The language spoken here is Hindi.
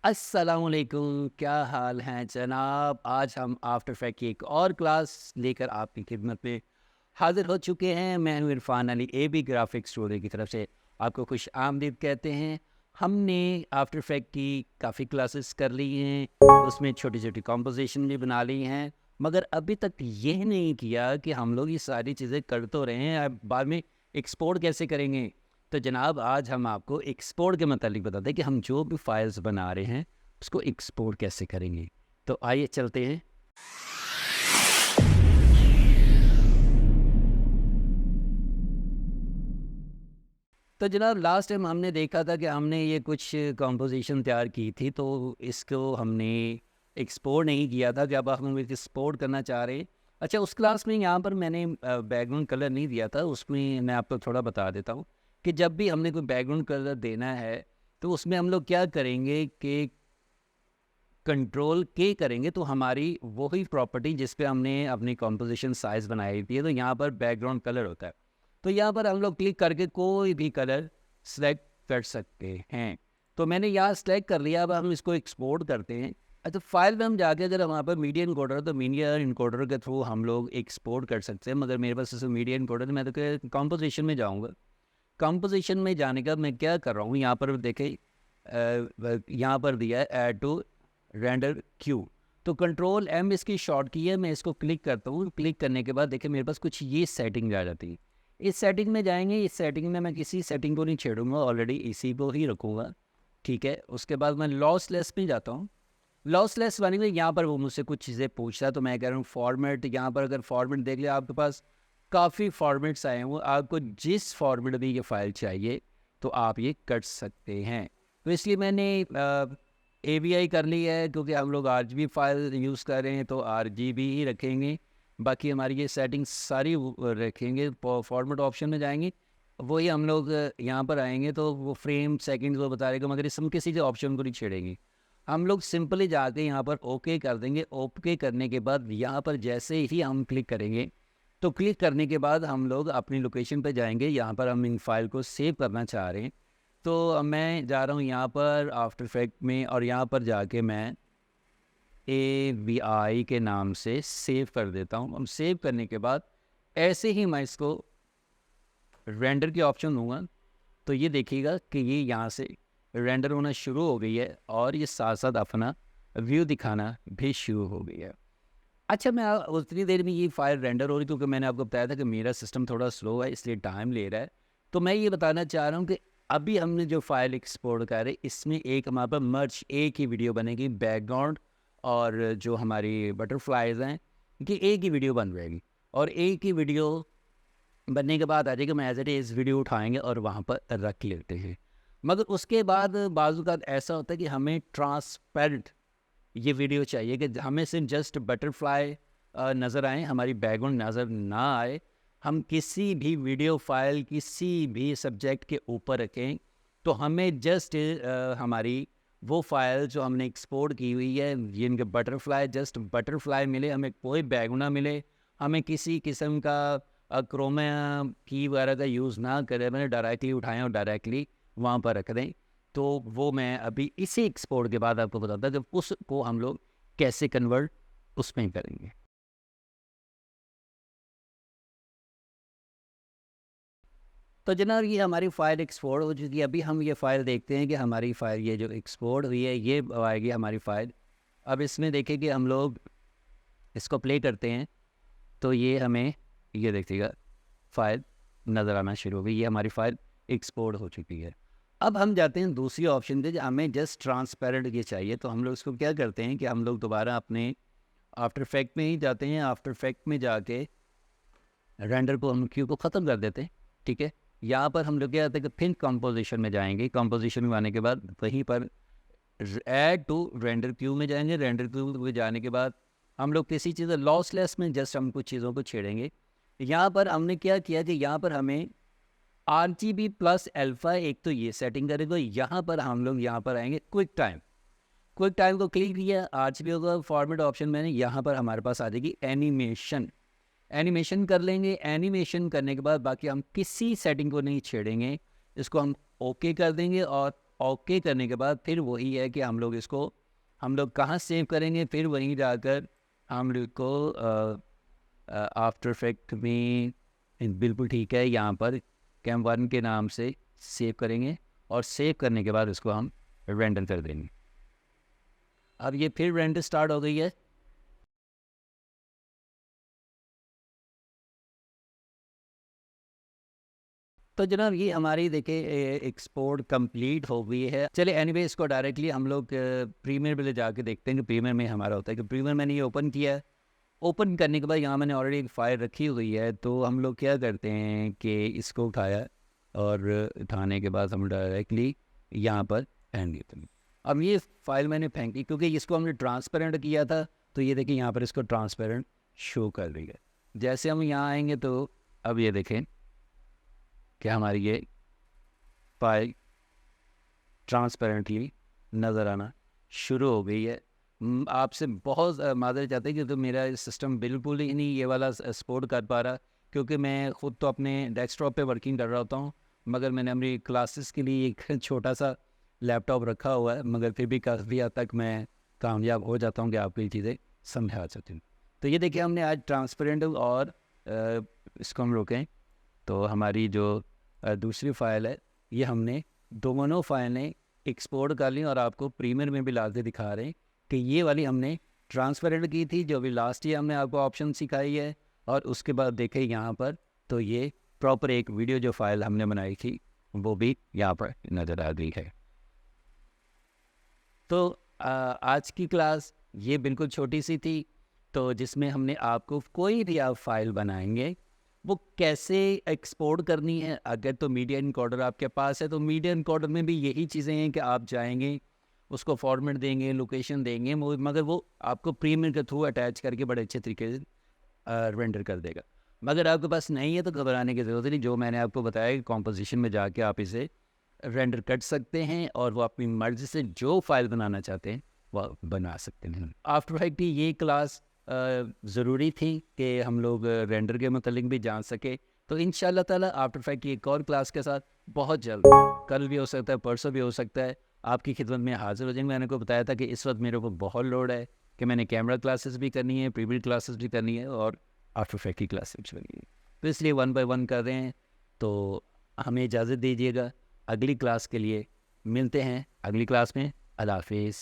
अस्सलामुअलैकुम, क्या हाल हैं जनाब। आज हम आफ्टर इफेक्ट की एक और क्लास लेकर आपकी खिदमत में हाजिर हो चुके हैं। मैं हूं Irfan Ali, AB graphics studio की तरफ से आपको खुश आमदीद कहते हैं। हमने आफ्टर इफेक्ट की काफ़ी क्लासेस कर ली हैं, उसमें छोटी छोटी कॉम्पोजिशन भी बना ली हैं, मगर अभी तक ये नहीं किया कि हम लोग ये सारी चीज़ें कर तो रहे हैं, अब बाद में एक्सपोर्ट कैसे करेंगे। तो जनाब आज हम आपको एक्सपोर्ट के मतलब बताते हैं कि हम जो भी फाइल्स बना रहे हैं उसको एक्सपोर्ट कैसे करेंगे। तो आइए चलते हैं। तो जनाब लास्ट टाइम हमने देखा था कि हमने ये कुछ कंपोजिशन तैयार की थी, तो इसको हमने एक्सपोर्ट नहीं किया था कि अब हम एक्सपोर्ट करना चाह रहे हैं। अच्छा, उस क्लास में यहाँ पर मैंने बैकग्राउंड कलर नहीं दिया था, उसमें मैं आपको थोड़ा बता देता हूँ कि जब भी हमने कोई बैकग्राउंड कलर देना है तो उसमें हम लोग क्या करेंगे कि कंट्रोल के करेंगे तो हमारी वही प्रॉपर्टी जिस पे हमने अपनी कंपोजिशन साइज बनाई थी, तो यहाँ पर बैकग्राउंड कलर होता है। तो यहाँ पर हम लोग क्लिक करके कोई भी कलर सेलेक्ट कर सकते हैं। तो मैंने यहाँ सेलेक्ट कर लिया। अब हम इसको एक्सपोर्ट करते हैं। अच्छा, फाइल में हम जाके अगर हमारे पास मीडिया इनकोडर तो मीडिया इनकोडर के थ्रू हम लोग एक्सपोर्ट कर सकते हैं, मगर मेरे पास मीडिया इनकोडर मैं तो कंपोजिशन में जाऊँगा। कंपोजिशन में जाने का मैं क्या कर रहा हूँ, यहाँ पर देखें, यहाँ पर दिया है ऐड टू रेंडर क्यू। तो कंट्रोल M इसकी शॉर्ट की है। मैं इसको क्लिक करता हूँ। क्लिक करने के बाद देखिए मेरे पास कुछ ये सेटिंग आ जाती है। इस सेटिंग में जाएंगे। इस सेटिंग में मैं किसी सेटिंग को नहीं छेड़ूंगा, ऑलरेडी इसी को ही रखूँगा। ठीक है, उसके बाद मैं लॉसलेस में जाता हूँ। लॉसलेस वाली में यहाँ पर वो मुझसे कुछ चीज़ें पूछता है, तो मैं कह रहा हूँ फॉर्मेट। यहाँ पर अगर फॉर्मेट देख लिया, आपके पास काफ़ी फॉर्मेट्स आए हैं, आपको जिस फॉर्मेट में ये फाइल चाहिए तो आप ये कर सकते हैं। तो इसलिए मैंने AVI कर ली है, क्योंकि हम लोग RGB फाइल यूज़ कर रहे हैं तो RGB ही रखेंगे। बाकी हमारी ये सेटिंग्स सारी रखेंगे। फॉर्मेट ऑप्शन में जाएंगे, वही हम लोग यहाँ पर आएंगे तो वो फ्रेम सेकंड को बता देगा, मगर इसमें किसी ऑप्शन को नहीं छेड़ेंगे। हम लोग सिंपली जाके यहाँ पर ओके कर देंगे। ओके करने के बाद यहाँ पर जैसे ही हम क्लिक करेंगे, तो क्लिक करने के बाद हम लोग अपनी लोकेशन पर जाएंगे। यहाँ पर हम इन फाइल को सेव करना चाह रहे हैं, तो अब मैं जा रहा हूँ यहाँ पर आफ्टर इफेक्ट में, और यहाँ पर जाके मैं AVI के नाम से सेव कर देता हूँ। अब सेव करने के बाद ऐसे ही मैं इसको रेंडर के ऑप्शन दूंगा, तो ये देखिएगा कि ये यहाँ से रेंडर होना शुरू हो गई है, और ये साथ साथ अपना व्यू दिखाना भी शुरू हो गई है। अच्छा, मैं उतनी देर में ये फाइल रेंडर हो रही, क्योंकि मैंने आपको बताया था कि मेरा सिस्टम थोड़ा स्लो है, इसलिए टाइम ले रहा है। तो मैं ये बताना चाह रहा हूँ कि अभी हमने जो फाइल एक्सपोर्ट कर रहे, इसमें एक हमारे पास मर्ज एक ही वीडियो बनेगी। बैकग्राउंड और जो हमारी बटरफ्लाइज हैं कि एक ही वीडियो बन जाएगी, और एक ही वीडियो बनने के बाद आ जाएगा। मैं एज इट इज़ वीडियो उठाएंगे और वहाँ पर रख लेते हैं। मगर उसके बाद बाज़ ऐसा होता है कि हमें ट्रांसपेरेंट ये वीडियो चाहिए, कि हमें सिर्फ जस्ट बटरफ्लाई नज़र आए, हमारी बैकग्राउंड नज़र ना आए। हम किसी भी वीडियो फाइल किसी भी सब्जेक्ट के ऊपर रखें, तो हमें जस्ट हमारी वो फाइल जो हमने एक्सपोर्ट की हुई है, जिनके बटरफ्लाई जस्ट बटरफ्लाई मिले, हमें कोई बैकग्राउंड ना मिले, हमें किसी किस्म का क्रोमा की वगैरह का यूज़ ना करें। मैंने डायरेक्टली उठाएं और डायरेक्टली वहाँ पर रख दें। तो वो मैं अभी इसी एक्सपोर्ट के बाद आपको बताता कि उसको हम लोग कैसे कन्वर्ट उसमें करेंगे। तो जनाब ये हमारी फ़ाइल एक्सपोर्ट हो चुकी है। अभी हम ये फ़ाइल देखते हैं कि हमारी फ़ाइल ये जो एक्सपोर्ट हुई है ये आएगी हमारी फ़ाइल। अब इसमें देखें कि हम लोग इसको प्ले करते हैं, तो ये हमें ये देखिएगा फ़ाइल नज़र आना शुरू हो गई। ये हमारी फ़ाइल एक्सपोर्ट हो चुकी है। अब हम जाते हैं दूसरी ऑप्शन पे, हमें जस्ट ट्रांसपेरेंट ये चाहिए। तो हम लोग इसको क्या करते हैं कि हम लोग दोबारा अपने आफ्टर इफेक्ट में ही जाते हैं। आफ्टर इफेक्ट में जाके रेंडर को हम क्यू को ख़त्म कर देते हैं। ठीक है, यहाँ पर हम लोग क्या करते हैं कि फिर कंपोजिशन में जाएंगे। कंपोजिशन में आने के बाद वहीं पर ऐड टू रेंडर क्यू में जाएंगे। रेंडर क्यू में जाने के बाद हम लोग किसी चीज़ लॉसलेस में जस्ट हम कुछ चीज़ों को छेड़ेंगे। यहाँ पर हमने क्या किया कि यहाँ पर हमें RGB प्लस अल्फ़ा एक तो ये सेटिंग करेगा। यहाँ पर हम लोग यहाँ पर आएंगे क्विक टाइम। क्विक टाइम को क्लिक किया, RGB होगा फॉर्मेट ऑप्शन मैंने, यहाँ पर हमारे पास आ जाएगी एनिमेशन। एनिमेशन कर लेंगे। एनिमेशन करने के बाद बाकी हम किसी सेटिंग को नहीं छेड़ेंगे, इसको हम ओके कर देंगे और ओके करने के बाद फिर वही है कि हम लोग कहाँ सेव करेंगे, फिर वहीं जाकर हम लोग को आफ्टर इफेक्ट में बिल्कुल ठीक है, यहाँ पर कैम 1 के नाम से सेव करेंगे और सेव करने के बाद इसको हम रेंडर कर देंगे। अब ये फिर रेंडर स्टार्ट हो गई है। तो जनाब ये हमारी देखिए एक्सपोर्ट कंप्लीट हो गई है। चलिए एनीवे इसको डायरेक्टली हम लोग प्रीमियर में ले जाके देखते हैं कि प्रीमियर में हमारा होता है कि प्रीमियर मैंने ये ओपन किया है। ओपन करने के बाद यहाँ मैंने ऑलरेडी एक फ़ाइल रखी हुई है, तो हम लोग क्या करते हैं कि इसको उठाया और उठाने के बाद हम डायरेक्टली यहाँ पर फेंक देते हैं। अब ये फ़ाइल मैंने फेंकी क्योंकि इसको हमने ट्रांसपेरेंट किया था, तो ये देखिए यहाँ पर इसको ट्रांसपेरेंट शो कर रही है। जैसे हम यहाँ आएंगे तो अब ये देखें कि हमारी ये फाइल ट्रांसपेरेंटली नज़र आना शुरू हो गई है। आपसे बहुत मादर चाहते हैं कि तो मेरा सिस्टम बिल्कुल ही नहीं ये वाला सपोर्ट कर पा रहा, क्योंकि मैं ख़ुद तो अपने डेस्कटॉप पे वर्किंग कर रहा होता हूँ, मगर मैंने अपनी क्लासेस के लिए एक छोटा सा लैपटॉप रखा हुआ है, मगर फिर भी काफ़ी हद तक मैं कामयाब हो जाता हूँ कि आपको ये चीज़ें समझा सकती हूँ। तो ये देखिए हमने आज ट्रांसपेरेंट और इसको हम रोकें तो हमारी जो दूसरी फ़ाइल है ये हमने दोनों फाइलें एक्सपोर्ट कर ली और आपको प्रीमियर में भी ला के दिखा रहे हैं कि ये वाली हमने ट्रांसपेरेंट की थी जो भी लास्ट ईयर हमने आपको ऑप्शन सिखाई है, और उसके बाद देखें यहाँ पर तो ये प्रॉपर एक वीडियो जो फाइल हमने बनाई थी वो भी यहाँ पर नज़र आ गई है। तो आज की क्लास ये बिल्कुल छोटी सी थी, तो जिसमें हमने आपको कोई भी आप फाइल बनाएंगे वो कैसे एक्सपोर्ट करनी है। अगर तो मीडिया इनकोडर आपके पास है तो मीडिया इनकोडर में भी यही चीज़ें हैं कि आप जाएंगे उसको फॉर्मेट देंगे, लोकेशन देंगे, मगर वो आपको प्रीमियर के थ्रू अटैच करके बड़े अच्छे तरीके से रेंडर कर देगा। मगर आपके पास नहीं है तो घबराने की ज़रूरत नहीं, जो मैंने आपको बताया कि कॉम्पोजिशन में जाके आप इसे रेंडर कर सकते हैं और वो अपनी मर्ज़ी से जो फाइल बनाना चाहते हैं वो बना सकते हैं। आफ्टर इफेक्ट की ये क्लास ज़रूरी थी कि हम लोग रेंडर के मतलब भी जान सके, तो इंशाल्लाह ताला आफ्टर इफेक्ट की एक और क्लास के साथ बहुत जल्द, कल भी हो सकता है, परसों भी हो सकता है, आपकी खिदमत में हाजिर हो जाएंगे। मैंने को बताया था कि इस वक्त मेरे ऊपर बहुत लोड है कि मैंने कैमरा क्लासेस भी करनी है, प्रीमियर क्लासेस भी करनी है और आफ्टर इफेक्ट की क्लासेस भी करनी है, तो इसलिए 1 बाय 1 कर रहे हैं। तो हमें इजाज़त दीजिएगा, अगली क्लास के लिए मिलते हैं अगली क्लास में। अल्लाह हाफिज़।